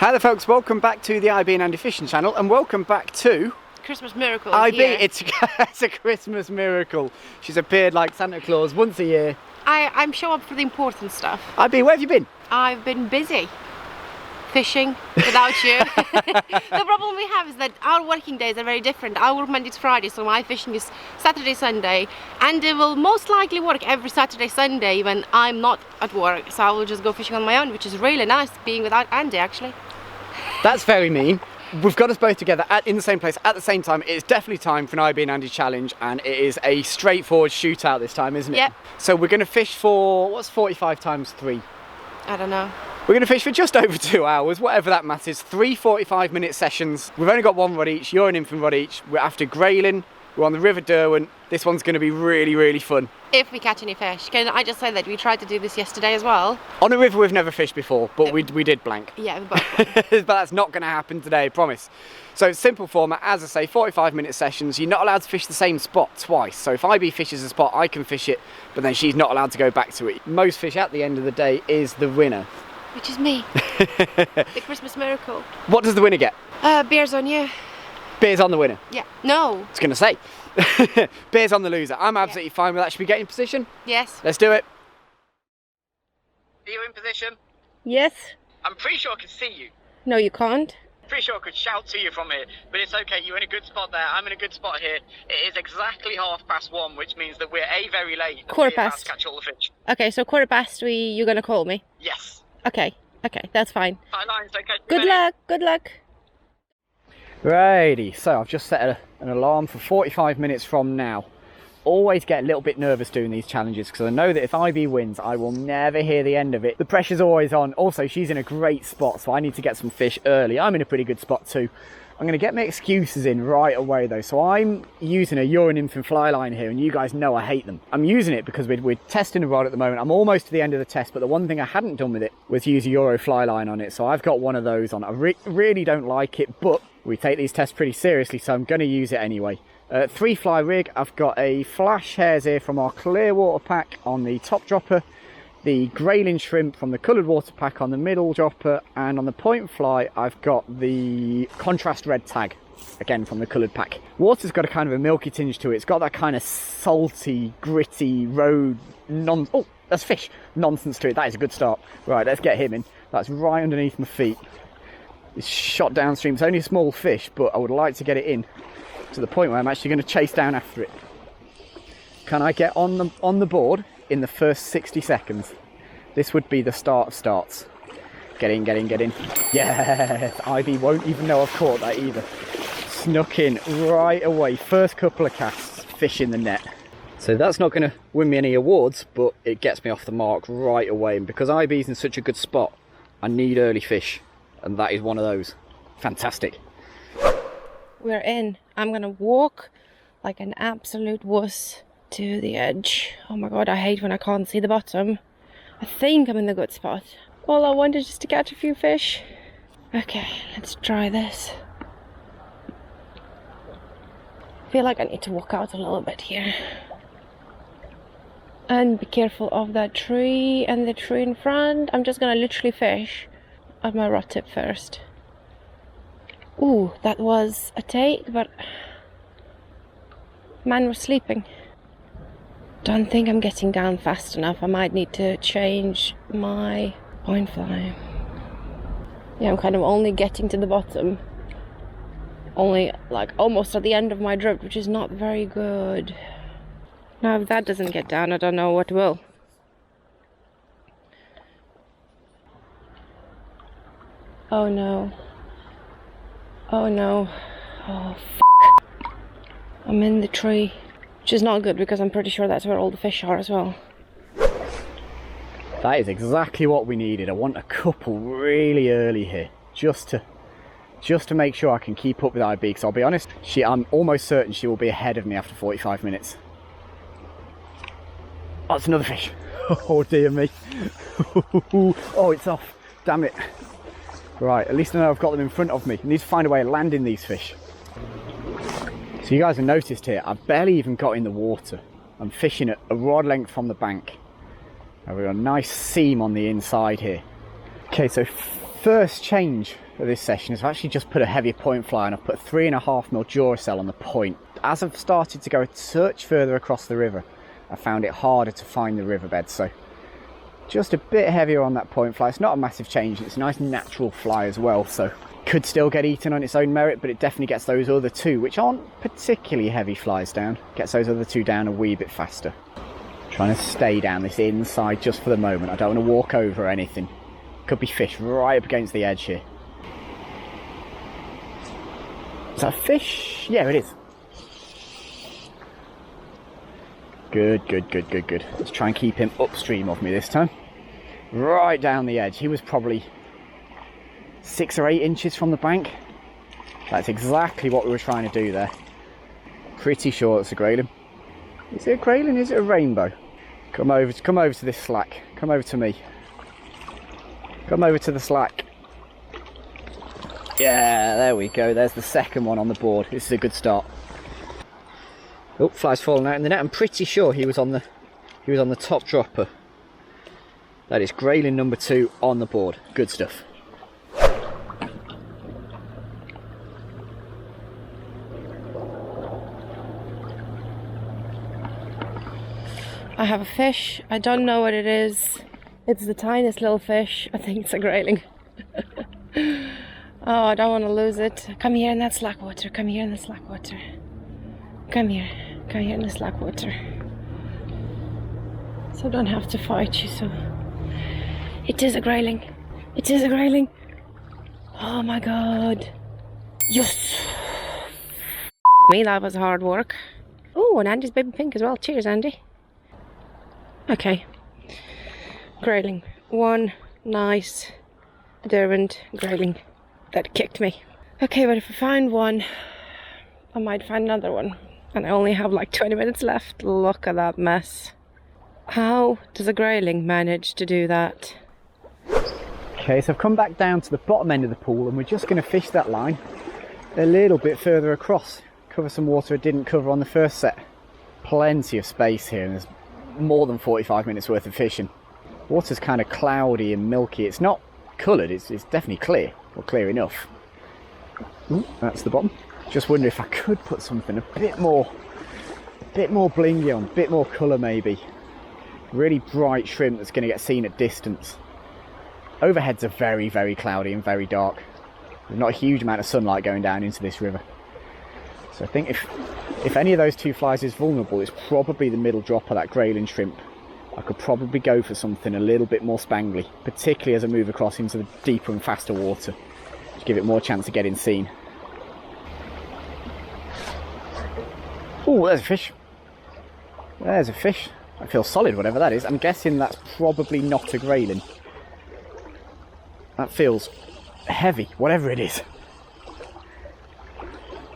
Hi there folks, welcome back to the IB and Andy Fishing channel and welcome back to Christmas miracle. IB. Here. It's a Christmas miracle. She's appeared like Santa Claus once a year. I'm show up for the important stuff. IB, where have you been? I've been busy fishing without you. The problem we have is that our working days are very different. I work Monday to Friday, so my fishing is Saturday, Sunday, and it will most likely work every Saturday, Sunday when I'm not at work. So I will just go fishing on my own, which is really nice being without Andy actually. That's very mean. We've got us both together in the same place at the same time. It's definitely time for an IB and Andy challenge, and it is a straightforward shootout this time, isn't it? Yep. So we're going to fish for, what's 45 times 3? I don't know. We're going to fish for just over 2 hours, whatever that matters. 3 45-minute sessions. We've only got one rod each. You're an nymphing rod each. We're after Grayling. We're on the River Derwent. This one's going to be really, really fun. If we catch any fish. Can I just say that we tried to do this yesterday as well? On a river we've never fished before, but we did blank. Yeah, we both. But that's not going to happen today, I promise. So simple format, as I say, 45-minute sessions. You're not allowed to fish the same spot twice. So if IB fishes a spot, I can fish it, but then she's not allowed to go back to it. Most fish at the end of the day is the winner. Which is me. The Christmas miracle. What does the winner get? Beers on you. Beers on the winner. Yeah. No. I was going to say. Beers on the loser. I'm absolutely fine with that. Should we get in position? Yes. Let's do it. Are you in position? Yes. I'm pretty sure I can see you. No, you can't. Pretty sure I could shout to you from here, but it's okay. You're in a good spot there. I'm in a good spot here. It is exactly 1:30, which means that we're very late. Quarter past. To catch all the fish. Okay, so 1:15 you're gonna call me? Yes. Okay, that's fine. High lines, okay. Good luck, good luck. Righty, so I've just set an alarm for 45 minutes from now. Always get a little bit nervous doing these challenges because I know that if IB wins, I will never hear the end of it. The pressure's always on. Also, she's in a great spot, so I need to get some fish early. I'm in a pretty good spot too. I'm going to get my excuses in right away though. So I'm using a Euro nymphing fly line here, and you guys know I hate them. I'm using it because we're testing a rod at the moment. I'm almost to the end of the test, but the one thing I hadn't done with it was use a Euro fly line on it. So I've got one of those on. I really don't like it, but we take these tests pretty seriously, so I'm going to use it anyway. 3 fly rig. I've got a flash hairs here from our clear water pack on the top dropper, the Grayling shrimp from the coloured water pack on the middle dropper, and on the point fly I've got the contrast red tag, again from the coloured pack. Water's got a kind of a milky tinge to it. It's got that kind of salty, gritty road oh, that's fish nonsense to it. That is a good start. Right, let's get him in. That's right underneath my feet. It's shot downstream. It's only a small fish, but I would like to get it in to the point where I'm actually going to chase down after it. Can I get on the board in the first 60 seconds? This would be the start of starts. Get in, get in, get in. Yes, IB won't even know I've caught that either. Snuck in right away. First couple of casts, fish in the net. So that's not going to win me any awards, but it gets me off the mark right away. And because IB's in such a good spot, I need early fish. And that is one of those. Fantastic. We're in. I'm gonna walk like an absolute wuss to the edge. Oh my god, I hate when I can't see the bottom. I think I'm in the good spot. All I want is just to catch a few fish. Okay, let's try this. I feel like I need to walk out a little bit here. And be careful of that tree and the tree in front. I'm just gonna literally fish at my rod tip first. Ooh, that was a take, but man was sleeping. Don't think I'm getting down fast enough. I might need to change my point fly. Yeah, I'm kind of only getting to the bottom. Only like almost at the end of my drift, which is not very good. Now if that doesn't get down, I don't know what will. Oh no. Oh no. Oh f***. I'm in the tree. Which is not good because I'm pretty sure that's where all the fish are as well. That is exactly what we needed. I want a couple really early here. Just to make sure I can keep up with IB, because I'll be honest, I'm almost certain she will be ahead of me after 45 minutes. Oh, it's another fish. Oh dear me. Oh, it's off. Damn it. Right, at least I know I've got them in front of me. I need to find a way of landing these fish. So you guys have noticed here, I've barely even got in the water. I'm fishing at a rod length from the bank. I've got a nice seam on the inside here. Okay, so first change of this session is I've actually just put a heavier point fly and I've put 3.5mm Duracell on the point. As I've started to go a touch further across the river, I found it harder to find the riverbed, so just a bit heavier on that point fly. It's not a massive change, it's a nice natural fly as well, so could still get eaten on its own merit, but it definitely gets those other two, which aren't particularly heavy flies, down. Gets those other two down a wee bit faster. Trying to stay down this inside just for the moment. I don't want to walk over anything. Could be fish right up against the edge here. Is that a fish? Yeah, it is. Good, good, good, good, good. Let's try and keep him upstream of me this time. Right down the edge. He was probably 6 or 8 inches from the bank. That's exactly what we were trying to do there. Pretty sure it's a Grayling. Is it a Grayling? Is it a rainbow? Come over to this slack. Come over to me. Come over to the slack. Yeah, there we go. There's the second one on the board. This is a good start. Oh, fly's falling out in the net. I'm pretty sure he was on the top dropper. That is Grayling number 2 on the board. Good stuff. I have a fish. I don't know what it is. It's the tiniest little fish. I think it's a Grayling. Oh, I don't want to lose it. Come here in that slack water. Come here in the slack water. Come here. Come here in the slack water. So I don't have to fight you, so... It is a Grayling. It is a Grayling. Oh my god. Yes! Me, that was hard work. Oh, and Andy's baby pink as well. Cheers, Andy. Okay. Grayling. One nice Derwent Grayling that kicked me. Okay, but if I find one, I might find another one. And I only have like 20 minutes left. Look at that mess. How does a Grayling manage to do that? Okay, so I've come back down to the bottom end of the pool and we're just going to fish that line a little bit further across. Cover some water it didn't cover on the first set. Plenty of space here and there's more than 45 minutes worth of fishing. Water's kind of cloudy and milky. It's not coloured, it's definitely clear, or clear enough. Ooh, that's the bottom. Just wonder if I could put something a bit more blingy on, a bit more colour maybe. Really bright shrimp that's going to get seen at distance. Overheads are very, very cloudy and very dark. There's not a huge amount of sunlight going down into this river. So I think if any of those two flies is vulnerable, it's probably the middle drop of that Grayling shrimp. I could probably go for something a little bit more spangly, particularly as I move across into the deeper and faster water, to give it more chance of getting seen. Oh, there's a fish. There's a fish. I feel solid, whatever that is. I'm guessing that's probably not a Grayling. That feels heavy, whatever it is.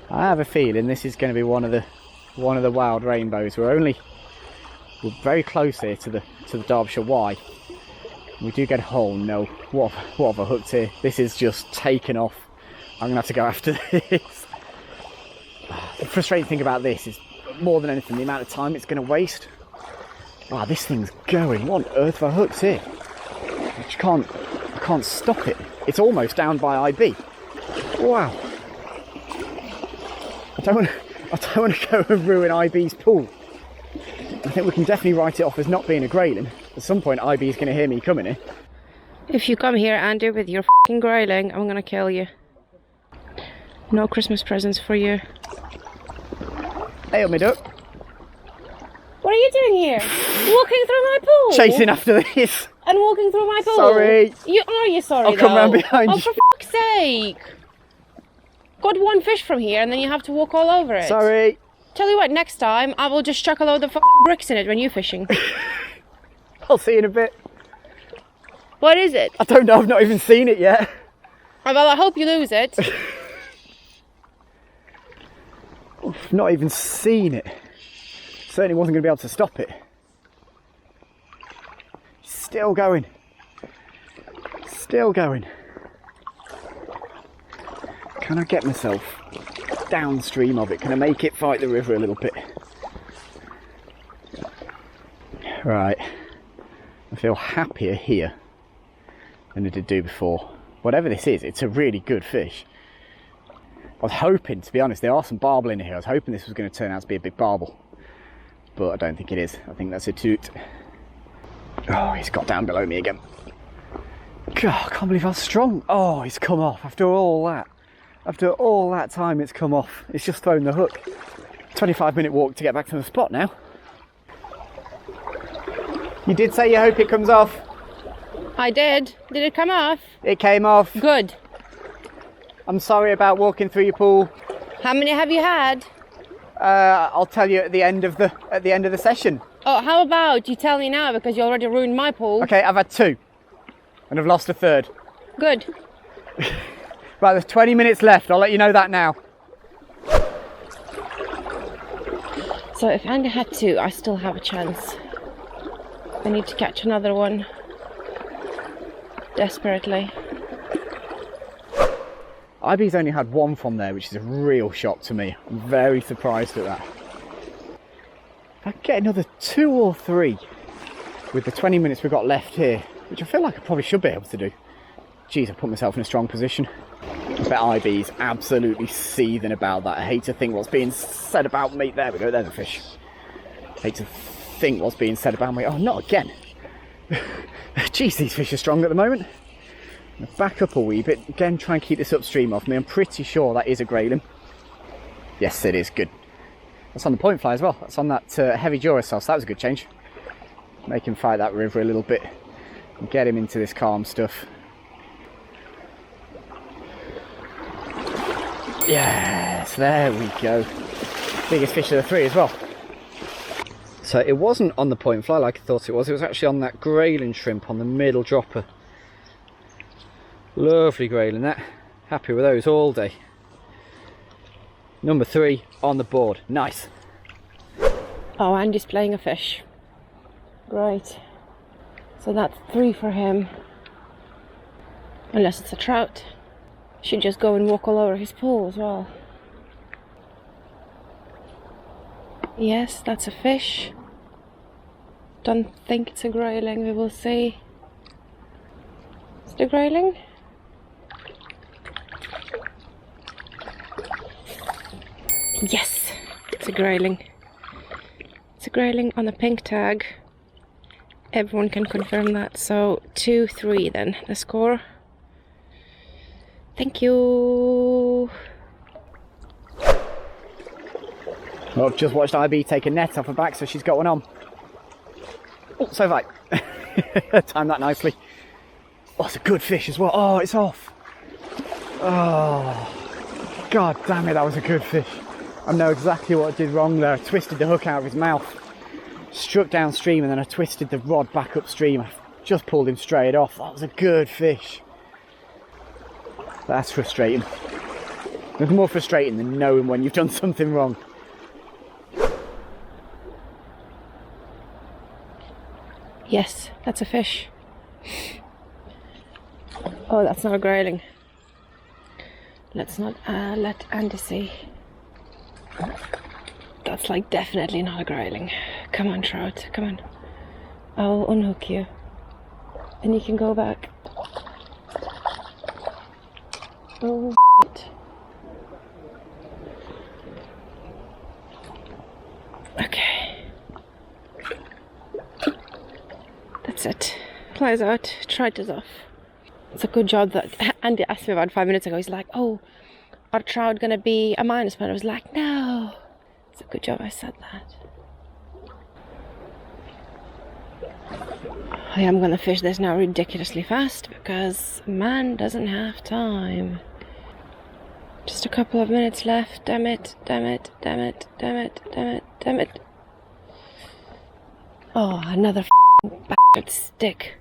I have a feeling this is going to be one of the wild rainbows. We're very close here to the Derbyshire Y. We do get, oh no, what have I hooked here? This is just taken off. I'm gonna have to go after this. The frustrating thing about this is, more than anything, the amount of time it's going to waste. Wow, this thing's going. What on earth have I hooked here? I can't stop it. It's almost down by IB. Wow. I don't want to go and ruin IB's pool. I think we can definitely write it off as not being a Grayling. At some point IB is going to hear me coming here. If you come here, Andy, with your f***ing Grayling, I'm going to kill you. No Christmas presents for you. Hey up me duck. What are you doing here? Walking through my pool? Chasing after this. And walking through my pool? Sorry. Are you sorry? I'll come round behind you. Oh, for fuck's sake. Got one fish from here and then you have to walk all over it. Sorry. Tell you what, next time I will just chuck a load of bricks in it when you're fishing. I'll see you in a bit. What is it? I don't know, I've not even seen it yet. Well, I hope you lose it. I've not even seen it. Certainly wasn't going to be able to stop it. Still going. Still going. Can I get myself downstream of it? Can I make it fight the river a little bit? Right. I feel happier here than I did do before. whatever this is, it's a really good fish. I was hoping, to be honest, there are some barbel in here. I was hoping this was going to turn out to be a big barbel, but I don't think it is. I think that's a toot. Oh, he's got down below me again. God, I can't believe how strong. Oh, he's come off after all that. After all that time, it's come off. It's just thrown the hook. 25-minute walk to get back to the spot now. You did say you hope it comes off. I did. Did it come off? It came off. Good. I'm sorry about walking through your pool. How many have you had? I'll tell you at the end of the session. Oh, how about you tell me now, because you already ruined my pool. Okay, I've had 2. And I've lost a 3rd. Good. Right, there's 20 minutes left. I'll let you know that now. So if Andy had 2, I still have a chance. I need to catch another one. Desperately. IB's only had 1 from there, which is a real shock to me. I'm very surprised at that. If I can get another 2 or 3 with the 20 minutes we've got left here, which I feel like I probably should be able to do. Jeez, I put myself in a strong position. I bet IB's absolutely seething about that. I hate to think what's being said about me. There we go, there's a fish. I hate to think what's being said about me. Oh, not again. Jeez, these fish are strong at the moment. Back up a wee bit. Again, try and keep this upstream off me. I'm pretty sure that is a Grayling. Yes, it is. Good. That's on the point fly as well. That's on that heavy Duracell, so that was a good change. Make him fight that river a little bit. And get him into this calm stuff. Yes, there we go. Biggest fish of the 3 as well. So it wasn't on the point fly like I thought it was. It was actually on that Grayling shrimp on the middle dropper. Lovely Grayling that. Happy with those all day. Number 3 on the board. Nice. Oh, Andy's playing a fish. Great. So that's 3 for him. Unless it's a trout. Should just go and walk all over his pool as well. Yes, that's a fish. Don't think it's a Grayling, we will see. Is it a Grayling? Yes, it's a Grayling. It's a Grayling on a pink tag. Everyone can confirm that. So 2-3 then, the score. Thank you. Well, I've just watched IB take a net off her back, so she's got one on. Oh, so have I. Timed that nicely. Oh, it's a good fish as well. Oh, it's off. Oh, God damn it, that was a good fish. I know exactly what I did wrong there. I twisted the hook out of his mouth, struck downstream, and then I twisted the rod back upstream. I just pulled him straight off. That was a good fish. That's frustrating. There's more frustrating than knowing when you've done something wrong. Yes, that's a fish. Oh, that's not a Grayling. Let's not let Andy see. That's like definitely not a Grayling. Come on, trout, come on. I'll unhook you. And you can go back. Oh, shit. Okay. That's it. Flies out, trout is off. It's a good job that Andy asked me about 5 minutes ago. He's like, oh, are trout gonna be a minus point? I was like, no. It's a good job I said that. I am gonna fish this now ridiculously fast because man doesn't have time. Just a couple of minutes left. Damn it, damn it, damn it, damn it, damn it, damn it. Oh, another bastard stick.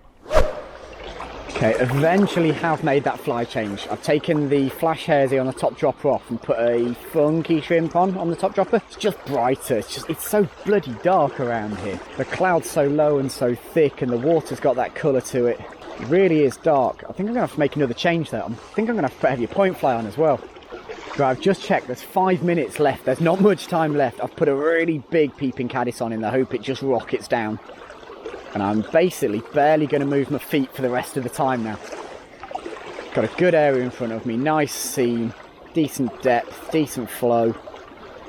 Okay, eventually have made that fly change. I've taken the flash hairs here on the top dropper off and put a funky shrimp on the top dropper. It's just brighter. It's so bloody dark around here. The cloud's so low and so thick, and the water's got that colour to it. It really is dark. I think I'm going to have to make another change there. I think I'm going to have to put a heavier point fly on as well. Right, I've just checked. There's 5 minutes left. There's not much time left. I've put a really big peeping caddis on in the hope it just rockets down. And I'm basically barely going to move my feet for the rest of the time now. Got a good area in front of me, nice seam, decent depth, decent flow.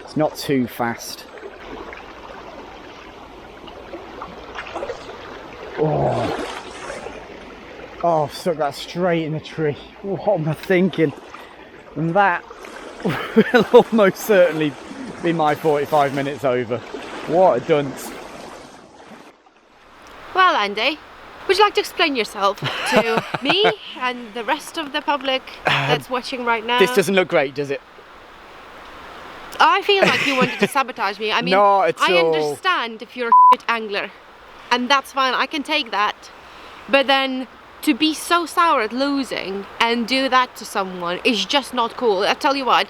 It's not too fast. Oh, I've stuck that straight in the tree. What am I thinking? And that will almost certainly be my 45 minutes over. What a dunce. Well, Andy, would you like to explain yourself to me and the rest of the public that's watching right now? This doesn't look great, does it? I feel like you wanted to sabotage me. I mean, Not at I all. understand if you're a shit angler, and that's fine, I can take that. But then to be so sour at losing and do that to someone is just not cool. I tell you what,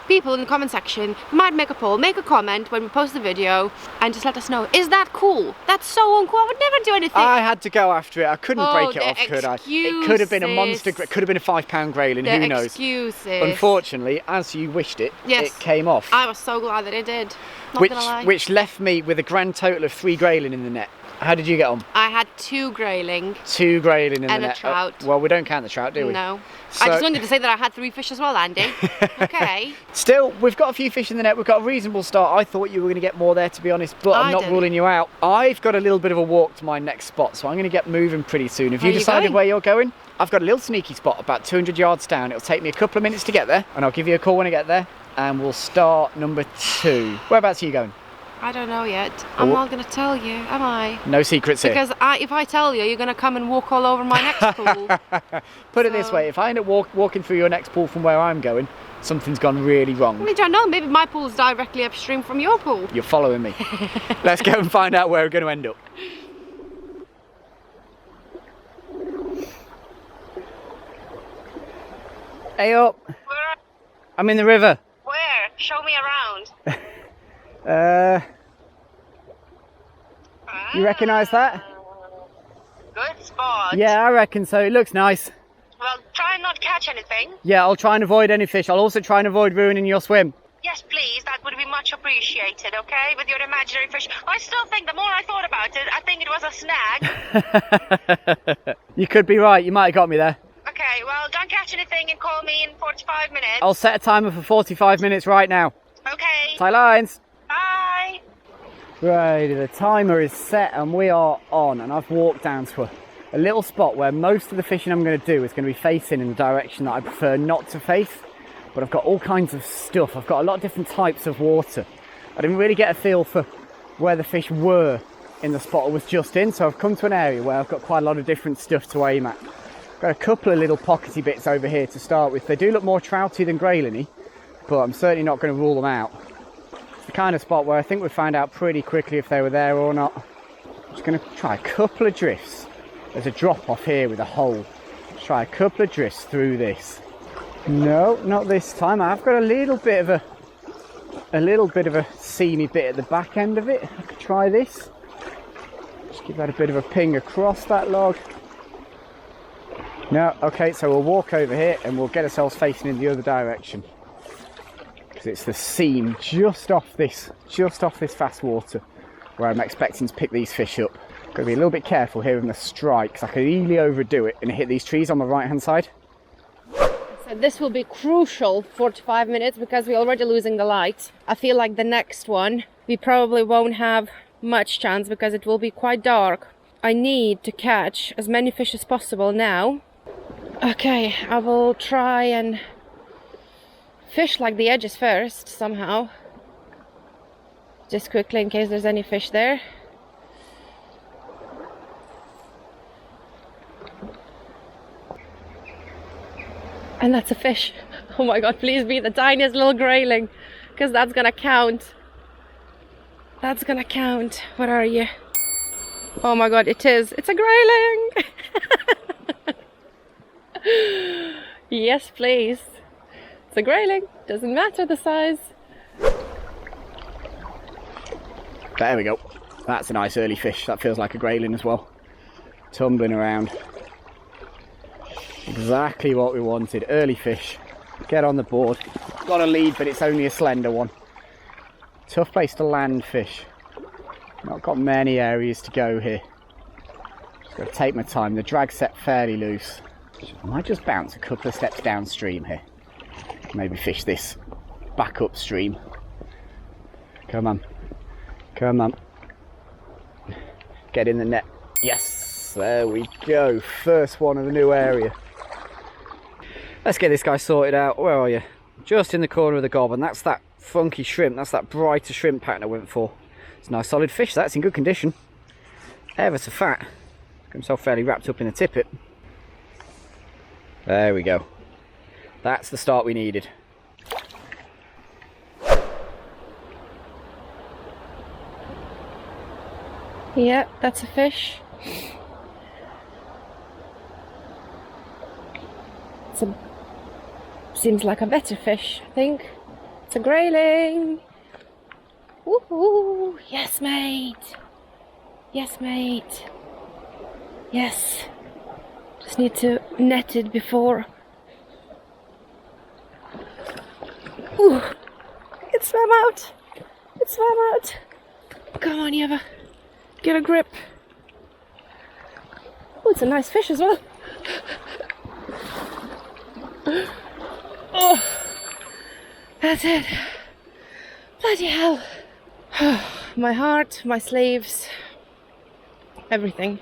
people in the comment section might make a poll, make a comment when we post the video, and just let us know, is that cool? That's so uncool, I would never do anything. I had to go after it. I couldn't break it off, could I? It could have been a monster, it could have been a £5 Grayling, who knows? Excuses. Unfortunately, as you wished it, yes, it came off. I was so glad that it did, not gonna lie. Which left me with a grand total of 3 Grayling in the net. How did you get on? I had 2 Grayling. 2 Grayling in the net. And a trout. Oh, well, we don't count the trout, do we? No. So... I just wanted to say that I had 3 fish as well, Andy. Okay. Still, we've got a few fish in the net. We've got a reasonable start. I thought you were going to get more there, to be honest, but I'm not ruling you out. I've got a little bit of a walk to my next spot, so I'm going to get moving pretty soon. Have you decided where you're going? I've got a little sneaky spot about 200 yards down. It'll take me a couple of minutes to get there, and I'll give you a call when I get there, and we'll start number 2. Whereabouts are you going? I don't know yet. I'm not going to tell you, am I? No secrets here. Because if I tell you, you're going to come and walk all over my next pool. Put it this way, if I end up walking through your next pool from where I'm going, something's gone really wrong. We don't know, maybe my pool's directly upstream from your pool. You're following me. Let's go and find out where we're going to end up. Hey up. Where? I'm in the river. Where? Show me around. You recognise that? Good spot. Yeah, I reckon so. It looks nice. Well, try and not catch anything. Yeah, I'll try and avoid any fish. I'll also try and avoid ruining your swim. Yes, please. That would be much appreciated, okay? With your imaginary fish. I still think the more I thought about it, I think it was a snag. You could be right. You might have got me there. Okay, well, don't catch anything and call me in 45 minutes. I'll set a timer for 45 minutes right now. Okay. Tie lines. Bye. Right, the timer is set and we are on, and I've walked down to a little spot where most of the fishing I'm going to do is going to be facing in the direction that I prefer not to face, but I've got all kinds of stuff. I've got a lot of different types of water. I didn't really get a feel for where the fish were in the spot I was just in, so I've come to an area where I've got quite a lot of different stuff to aim at. Got a couple of little pockety bits over here to start with. They do look more trouty than graylingy, but I'm certainly not going to rule them out. It's the kind of spot where I think we'd find out pretty quickly if they were there or not. I'm just going to try a couple of drifts. There's a drop off here with a hole. Let's try a couple of drifts through this. No, not this time. I've got a little bit of a seamy bit at the back end of it. I could try this. Just give that a bit of a ping across that log. No, okay, so we'll walk over here and we'll get ourselves facing in the other direction, because it's the seam just off this fast water where I'm expecting to pick these fish up. Got to be a little bit careful here with the strike, because I could easily overdo it and hit these trees on the right hand side. So this will be crucial 45 minutes because we're already losing the light. I feel like the next one we probably won't have much chance because it will be quite dark. I need to catch as many fish as possible now. Okay, I will try and fish like the edges first somehow, just quickly in case there's any fish there. And that's a fish. Oh my god, please be the tiniest little grayling, because that's gonna count. That's gonna count. What are you? Oh my god, it is. It's a grayling! Yes, please. It's a grayling. Doesn't matter the size. There we go. That's a nice early fish. That feels like a grayling as well. Tumbling around. Exactly what we wanted. Early fish. Get on the board. Got a lead, but it's only a slender one. Tough place to land fish. Not got many areas to go here. Just got to take my time. The drag set fairly loose. I might just bounce a couple of steps downstream here. Maybe fish this back upstream. Come on. Come on. Get in the net. Yes, there we go. First one of the new area. Let's get this guy sorted out. Where are you? Just in the corner of the gob, and that's that funky shrimp. That's that brighter shrimp pattern I went for. It's a nice solid fish. That's in good condition. Ever so fat. Got himself fairly wrapped up in the tippet. There we go. That's the start we needed. Yep, that's a fish. Seems like a better fish, I think. It's a grayling. Woohoo! Yes, mate. Yes, mate. Yes. Just need to net it before. Ooh! It swam out. It swam out. Come on, Eva. Get a grip. Oh, it's a nice fish as well. Oh, that's it. Bloody hell. My heart, my sleeves, everything.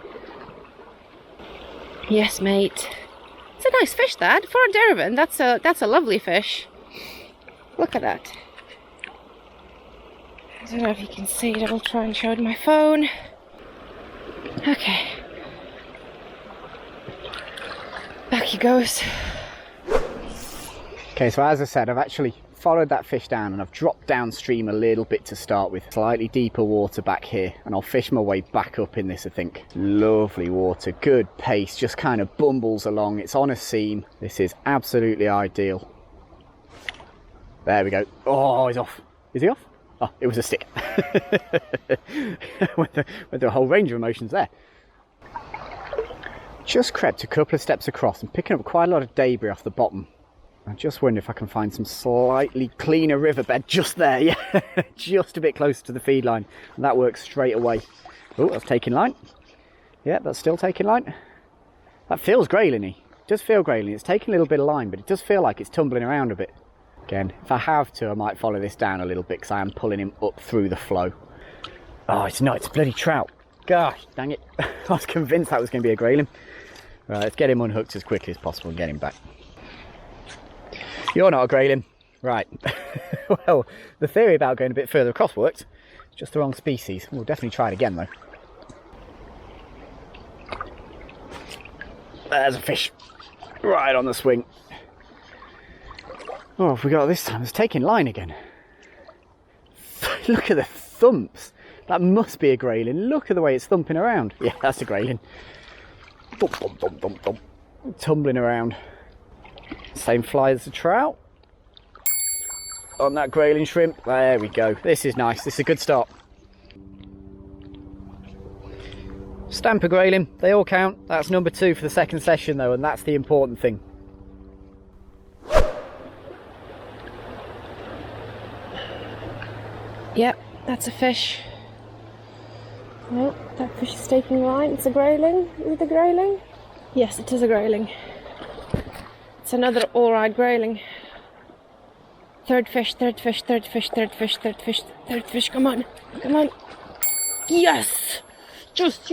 Yes, mate. It's a nice fish, that. For a Derwent, that's a lovely fish. Look at that. I don't know if you can see it. I will try and show it on my phone. Okay. Back he goes. Okay, so as I said, I've actually followed that fish down and I've dropped downstream a little bit to start with. Slightly deeper water back here, and I'll fish my way back up in this, I think. Lovely water, good pace, just kind of bumbles along. It's on a seam. This is absolutely ideal. There we go. Oh, he's off. Is he off? Oh, it was a stick. went through a whole range of emotions there. Just crept a couple of steps across and picking up quite a lot of debris off the bottom. I just wonder if I can find some slightly cleaner riverbed just there. Yeah, just a bit closer to the feed line. And that works straight away. Oh, that's taking line. Yeah, that's still taking line. That feels grayling-y. It does feel grayling. It's taking a little bit of line, but it does feel like it's tumbling around a bit. Again, if I have to, I might follow this down a little bit because I am pulling him up through the flow. Oh, it's not. It's a bloody trout. Gosh, dang it. I was convinced that was going to be a grayling. Right, let's get him unhooked as quickly as possible and get him back. You're not a grayling. Right. Well, the theory about going a bit further across worked. It's just the wrong species. We'll definitely try it again, though. There's a fish. Right on the swing. Oh, what have we got this time? It's taking line again. Look at the thumps. That must be a grayling. Look at the way it's thumping around. Yeah, that's a grayling. Thump, thump, thump, thump, thump. Tumbling around. Same fly as the trout. On that grayling shrimp. There we go. This is nice. This is a good start. Stamper grayling. They all count. That's number 2 for the second session though, and that's the important thing. Yep, that's a fish. Oh, that fish is taking line. It's a grayling. Is it a grayling? Yes, it is a grayling. It's another alright grayling. Third fish, third fish, third fish, third fish, third fish, third fish. Come on, come on. Yes! Just.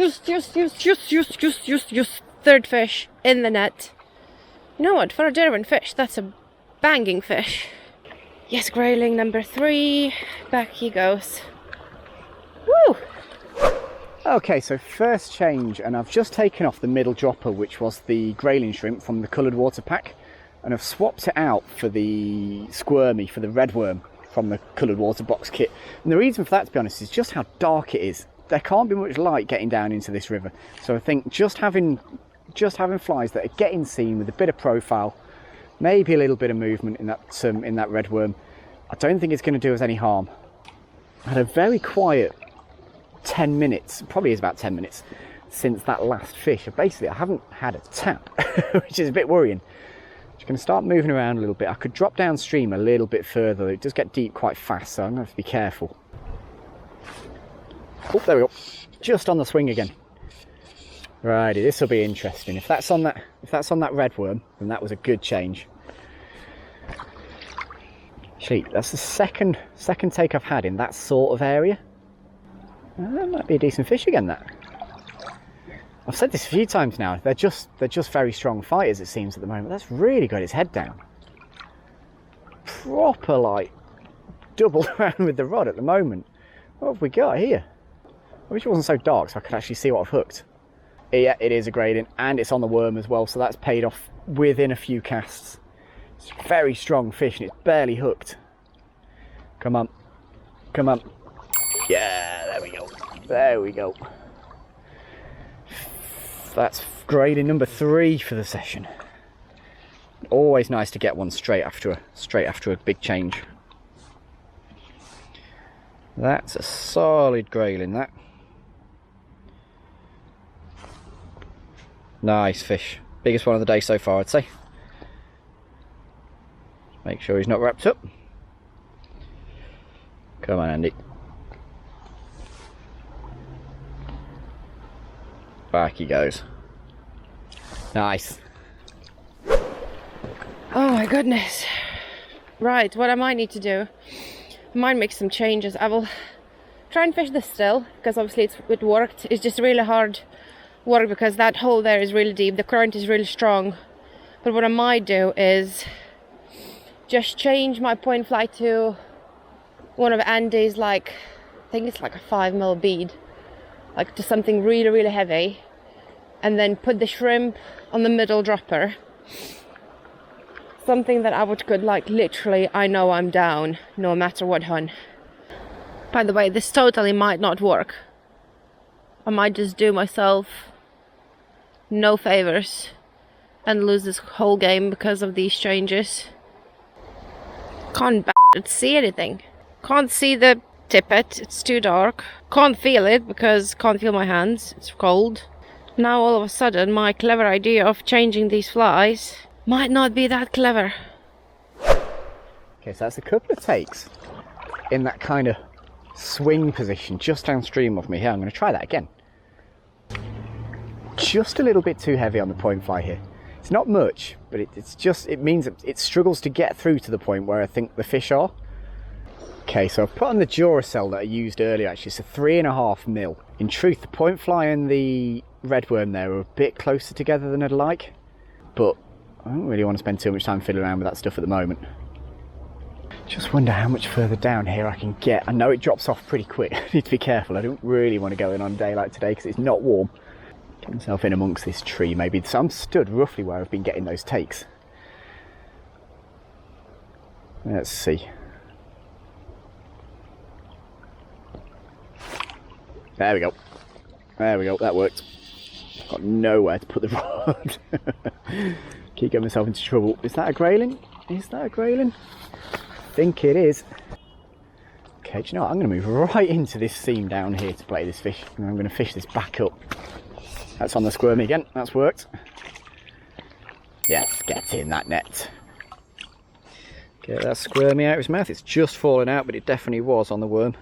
Third fish in the net. You know what? For a Derwent fish, that's a banging fish. Yes, grayling number 3. Back he goes. Woo! Okay, so first change, and I've just taken off the middle dropper, which was the grayling shrimp from the coloured water pack, and I've swapped it out for the squirmy, for the red worm from the coloured water box kit. And the reason for that, to be honest, is just how dark it is. There can't be much light getting down into this river, so I think just having flies that are getting seen with a bit of profile, maybe a little bit of movement in that red worm, I don't think it's going to do us any harm. I had a very quiet 10 minutes, probably is about 10 minutes since that last fish. Basically, I haven't had a tap, which is a bit worrying. Just going to start moving around a little bit. I could drop downstream a little bit further. It does get deep quite fast, so I'm going to have to be careful. Oh, there we go. Just on the swing again. Righty, this will be interesting. If that's on that red worm, then that was a good change. Actually, that's the second take I've had in that sort of area. That might be a decent fish again, that. I've said this a few times now, they're just very strong fighters, it seems, at the moment. That's really got his head down. Proper, like, double around with the rod at the moment. What have we got here? I wish it wasn't so dark so I could actually see what I've hooked. Yeah, it is a Grayling, and it's on the worm as well, so that's paid off within a few casts. It's a very strong fish, and it's barely hooked. Come on. Come on. Yeah, there we go. There we go. That's Grayling number 3 for the session. Always nice to get one straight after a big change. That's a solid Grayling, that. Nice fish. Biggest one of the day so far, I'd say. Make sure he's not wrapped up. Come on, Andy. Back he goes. Nice. Oh my goodness. Right, what I might need to do, I might make some changes. I will try and fish this still, because obviously it worked. It's just really hard work because that hole there is really deep. The current is really strong. But what I might do is just change my point fly to one of Andy's, like, I think it's like a 5mm bead, like to something really, really heavy, and then put the shrimp on the middle dropper. Something that I could, like, literally, I know I'm down no matter what, hun. By the way, this totally might not work. I might just do myself no favors and lose this whole game because of these changes. Can't see anything. Can't see the tippet, it's too dark. Can't feel it because can't feel my hands, it's cold. Now all of a sudden my clever idea of changing these flies might not be that clever. Okay, so that's a couple of takes in that kind of swing position just downstream of me here. I'm going to try that again. Just a little bit too heavy on the point fly here. It's not much, but it means it struggles to get through to the point where I think the fish are. Okay, so I've put on the Duracell that I used earlier. Actually, it's a 3.5mm. In truth, the point fly and the redworm there are a bit closer together than I'd like, but I don't really want to spend too much time fiddling around with that stuff at the moment. Just wonder how much further down here I can get. I know it drops off pretty quick. I need to be careful. I don't really want to go in on a day like today because it's not warm. Get myself in amongst this tree maybe. So I'm stood roughly where I've been getting those takes. Let's see. There we go. There we go. That worked. Got nowhere to put the rod. Keep getting myself into trouble. Is that a Grayling? Is that a Grayling? I think it is. Okay, do you know what? I'm going to move right into this seam down here to play this fish. And I'm going to fish this back up. That's on the squirmy again. That's worked. Yes, get in that net. Get that squirmy out of his mouth. It's just fallen out, but it definitely was on the worm.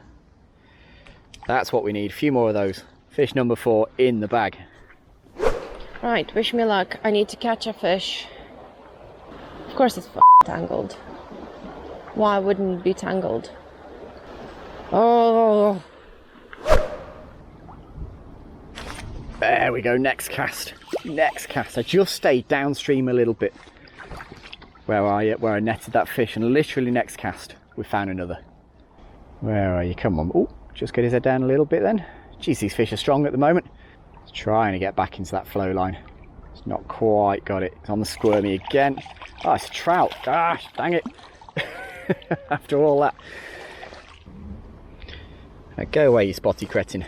That's what we need. A few more of those. Fish number 4 in the bag. Right, wish me luck. I need to catch a fish. Of course it's tangled. Why wouldn't it be tangled? Oh! There we go, next cast. Next cast. I just stayed downstream a little bit where I netted that fish, and literally next cast we found another. Where are you? Come on. Oh, just get his head down a little bit then. Geez, these fish are strong at the moment. It's trying to get back into that flow line. It's not quite got it. It's on the squirmy again. Oh, it's a trout. Gosh, dang it. After all that. Now go away, you spotty cretin.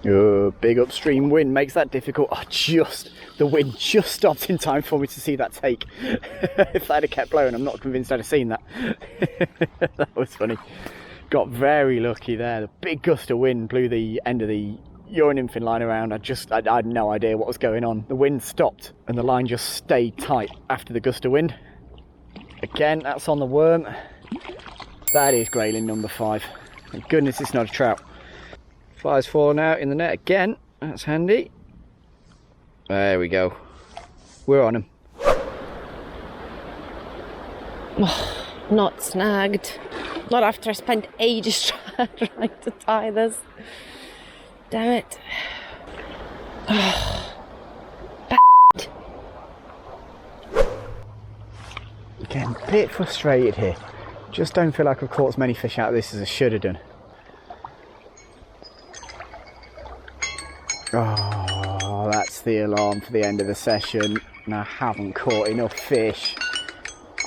Oh, big upstream wind makes that difficult. Oh, the wind just stopped in time for me to see that take. If that had kept blowing, I'm not convinced I'd have seen that. That was funny. Got very lucky there. The big gust of wind blew the end of the nymphing line around. I had no idea what was going on. The wind stopped and the line just stayed tight after the gust of wind. Again, that's on the worm. That is Grayling number 5. Thank goodness it's not a trout. Fly's fallen out in the net again. That's handy. There we go. We're on him. Oh, not snagged. Not after I spent ages trying to tie this. Damn it. Oh. Again, a bit frustrated here. Just don't feel like I've caught as many fish out of this as I should have done. Oh, that's the alarm for the end of the session. And I haven't caught enough fish.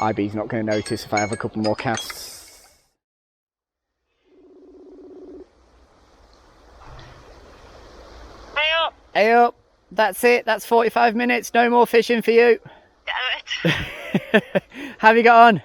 IB's not going to notice if I have a couple more casts. Hey up. Hey up, that's it, that's 45 minutes, no more fishing for you. Damn it. How have you got on?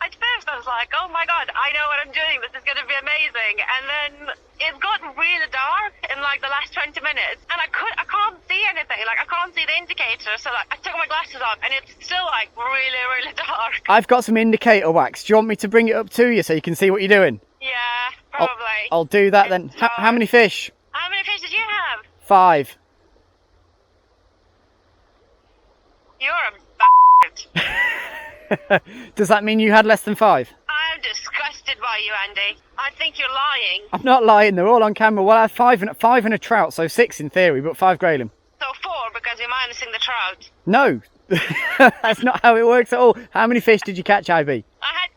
At first I was like, oh my god, I know what I'm doing, this is going to be amazing. And then it got really dark in like the last 20 minutes and I can't see anything, like I can't see the indicator. So like I took my glasses off and it's still like really, really dark. I've got some indicator wax. Do you want me to bring it up to you so you can see what you're doing? Yeah, probably. I'll do that then. How many fish? How many fish did you have? 5. You're a bastard. Does that mean you had less than 5? I'm disgusted by you, Andy. I think you're lying. I'm not lying, they're all on camera. Well, I had 5 and a trout, so 6 in theory, but 5 Grayling. So 4 because you're minusing the trout. No, that's not how it works at all. How many fish did you catch, IB? I had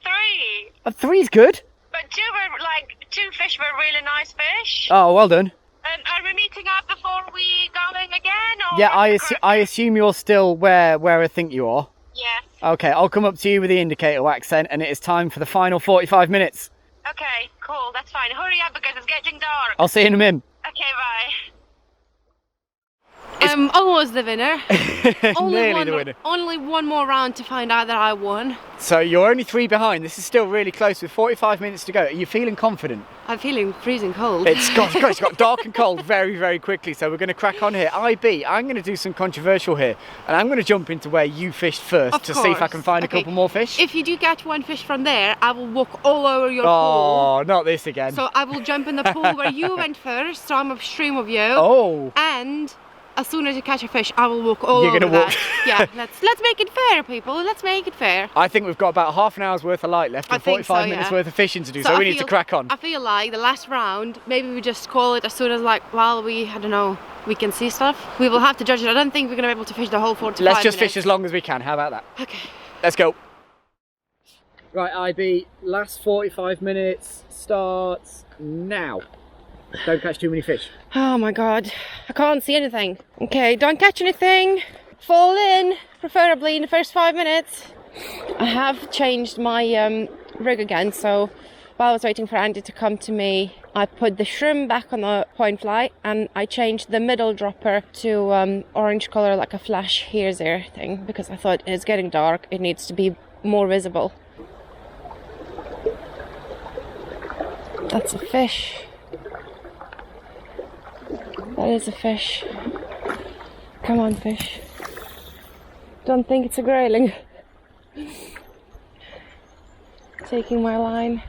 3. 3's good. But 2 fish were really nice fish. Oh, well done. Are we meeting up before we going again? Or Yeah, I assume you're still where I think you are. Yeah. Okay, I'll come up to you with the indicator wax then, and it is time for the final 45 minutes. Okay, cool. That's fine. Hurry up because it's getting dark. I'll see you in a minute. Okay, bye. I'm almost the winner. Nearly the winner. Only one more round to find out that I won. So you're only 3 behind. This is still really close with 45 minutes to go. Are you feeling confident? I'm feeling freezing cold. It's got dark and cold very, very quickly, so we're going to crack on here. IB, I'm going to do some controversial here, and I'm going to jump into where you fished first to see if I can find a couple more fish. If you do catch one fish from there, I will walk all over your pool. Oh, not this again. So I will jump in the pool where you went first, so I'm upstream of you. Oh. And as soon as you catch a fish, I will walk all over You're gonna walk. that. Yeah, let's make it fair, people. Let's make it fair. I think we've got about half an hour's worth of light left and 45 minutes worth of fishing to do, so we need to crack on. I feel like the last round, maybe we just call it as soon as I don't know, we can see stuff. We will have to judge it. I don't think we're going to be able to fish the whole 45 minutes. Let's just minutes. fish as long as we can. How about that? Okay. Let's go. Right, IB, last 45 minutes starts now. Don't catch too many fish. Oh my god, I can't see anything. Okay, don't catch anything. Fall in, preferably in the first 5 minutes. I have changed my rig again, so while I was waiting for Andy to come to me, I put the shrimp back on the point fly and I changed the middle dropper to orange color, like a flash here's there thing, because I thought it's getting dark, it needs to be more visible. That's a fish. That is a fish. Come on, fish. Don't think it's a grayling. Taking my line.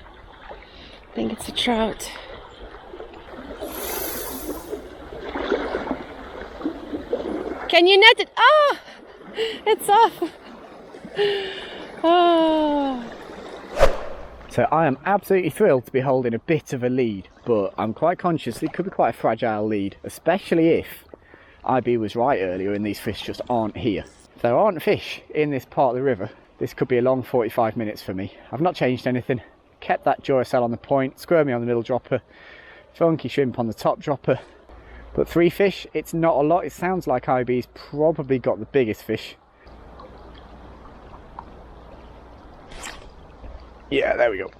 Think it's a trout. Can you net it? Oh! It's off! Oh! So I am absolutely thrilled to be holding a bit of a lead, but I'm quite conscious it could be quite a fragile lead, especially if IB was right earlier and these fish just aren't here. If there aren't fish in this part of the river, this could be a long 45 minutes for me. I've not changed anything, kept that Duracell on the point, squirmy on the middle dropper, funky shrimp on the top dropper, but 3 fish, it's not a lot. It sounds like IB's probably got the biggest fish. Yeah, there we go.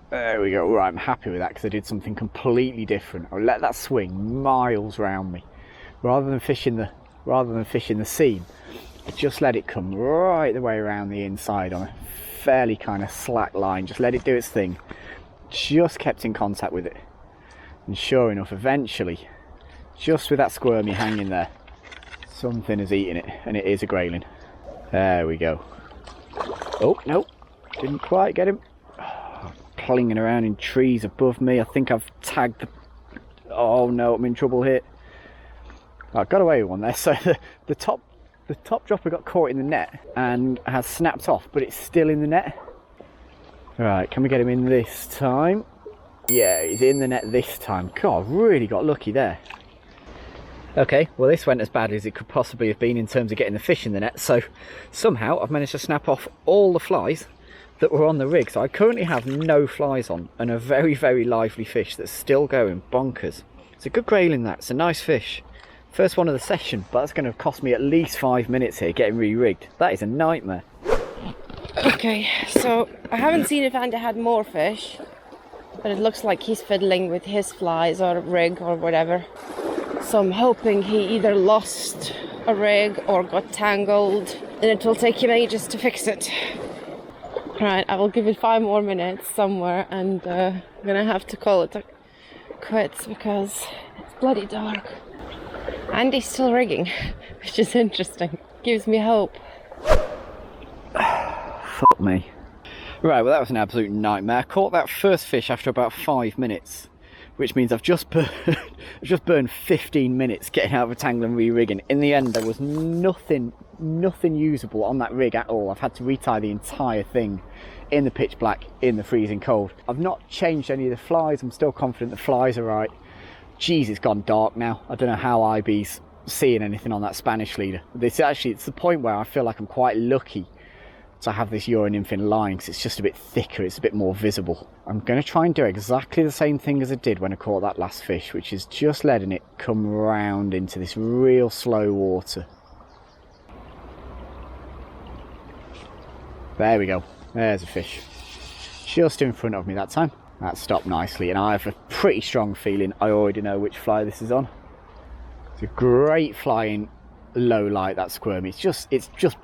There we go. Right, I'm happy with that because I did something completely different. I let that swing miles round me. Rather than fishing the seam, I just let it come right the way around the inside on a fairly kind of slack line. Just let it do its thing. Just kept in contact with it. And sure enough, eventually, just with that squirmy hanging there, something has eaten it, and it is a grayling. There we go. Oh, no. Didn't quite get him. Oh, plinging around in trees above me. I think I've tagged the... Oh no, I'm in trouble here. Oh, I got away with one there. So the top dropper got caught in the net and has snapped off, but it's still in the net. Right, can we get him in this time? Yeah, he's in the net this time. God, really got lucky there. Okay, well this went as badly as it could possibly have been in terms of getting the fish in the net. So somehow I've managed to snap off all the flies that were on the rig. So I currently have no flies on and a very, very lively fish that's still going bonkers. It's a good grayling that, it's a nice fish. First one of the session, but that's going to cost me at least 5 minutes here getting re-rigged. That is a nightmare. Okay, so I haven't seen if Andy had more fish, but it looks like he's fiddling with his flies or rig or whatever. So I'm hoping he either lost a rig or got tangled, and it will take him ages to fix it. Right, I will give it 5 more minutes somewhere, and I'm gonna have to call it quits because it's bloody dark. Andy's still rigging, which is interesting. Gives me hope. Fuck me. Right, well that was an absolute nightmare. I caught that first fish after about 5 minutes, which means I've just burned 15 minutes getting out of a tangle and re-rigging. In the end, there was nothing usable on that rig at all. I've had to retie the entire thing in the pitch black, in the freezing cold. I've not changed any of the flies. I'm still confident the flies are right. Jeez, it's gone dark now. I don't know how IB's seeing anything on that Spanish leader. It's the point where I feel like I'm quite lucky to have this Euro nymphing line, because it's just a bit thicker, it's a bit more visible. I'm going to try and do exactly the same thing as I did when I caught that last fish, which is just letting it come round into this real slow water. There we go, there's a fish. Just in front of me that time. That stopped nicely, and I have a pretty strong feeling I already know which fly this is on. It's a great flying low light, that squirmy. It's just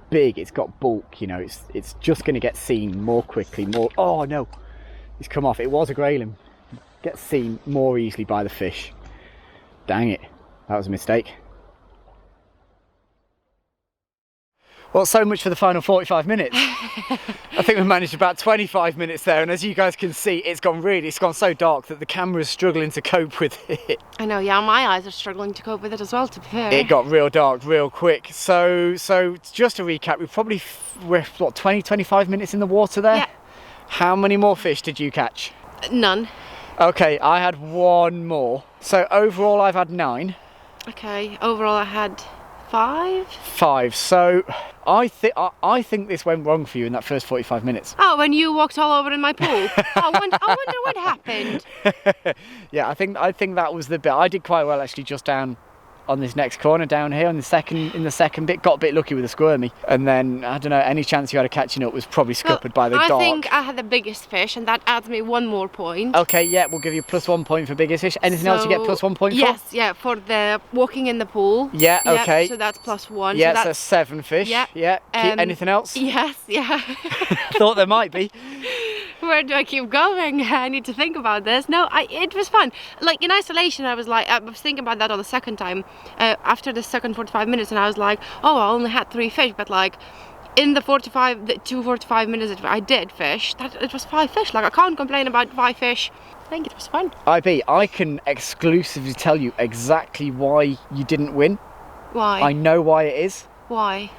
big, it's got bulk, you know, it's just going to get seen more quickly, oh no, it's come off. It was a grayling. Gets seen more easily by the fish. Dang it, that was a mistake. Well, so much for the final 45 minutes. I think we managed about 25 minutes there, and as you guys can see, it's gone so dark that the camera's struggling to cope with it. I know, yeah, my eyes are struggling to cope with it as well, to be fair. It got real dark real quick. So just to recap, we're what, 20-25 minutes in the water there? Yeah. How many more fish did you catch? None. Okay, I had 1 more. So overall I've had 9. Okay, overall I had 5. 5. So I think this went wrong for you in that first 45 minutes. Oh, when you walked all over in my pool. I wonder what happened. Yeah, I think that was the bit. I did quite well actually, just down on this next corner down here in the second bit. Got a bit lucky with the squirmy, and then I don't know, any chance you had of catching up was probably scuppered by the dark. I think I had the biggest fish, and that adds me 1 more point. Okay, yeah, we'll give you +1 point for biggest fish. Anything else you get +1 point for? Yes, yeah, for the walking in the pool. Yeah, okay. So that's +1. Yeah, so that's 7 fish. Yeah. Anything else? Yes, yeah. Thought there might be. Where do I keep going? I need to think about this. No, it was fun. Like in isolation, I was thinking about that on the second time, after the second 45 minutes, and I was like, oh, I only had 3 fish, but like in the 45 minutes that I did fish, it was 5 fish. Like I can't complain about 5 fish. I think it was fun. IB, I can exclusively tell you exactly why you didn't win. Why? I know why it is. Why?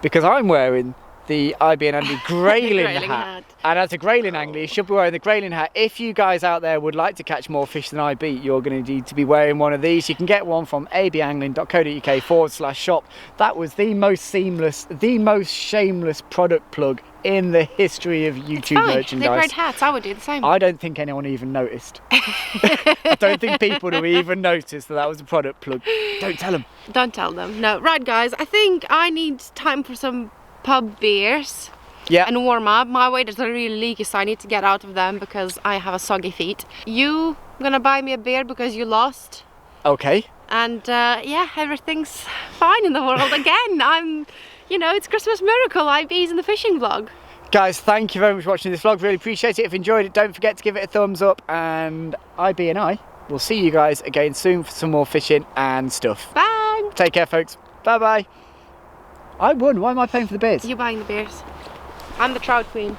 Because I'm wearing the IB and Andy grayling Grayling hat. And as a grayling angler, you should be wearing the grayling hat. If you guys out there would like to catch more fish than IB, you're going to need to be wearing one of these. You can get one from abangling.co.uk/shop. That was the most seamless, the most shameless product plug in the history of YouTube merchandise. They're great hats. I would do the same. I don't think anyone even noticed. I don't think people would even notice that was a product plug. Don't tell them. Don't tell them. No. Right, guys. I think I need time for some pub beers. Yeah. And warm up. My waders are really leaky, so I need to get out of them because I have a soggy feet. You gonna buy me a beer because you lost? Okay. And yeah, everything's fine in the world again. It's Christmas miracle. IB's in the fishing vlog. Guys, thank you very much for watching this vlog. Really appreciate it. If you enjoyed it, don't forget to give it a thumbs up. And IB and I will see you guys again soon for some more fishing and stuff. Bye. Take care, folks. Bye bye. I won. Why am I paying for the beers? You're buying the beers. I'm the trout queen.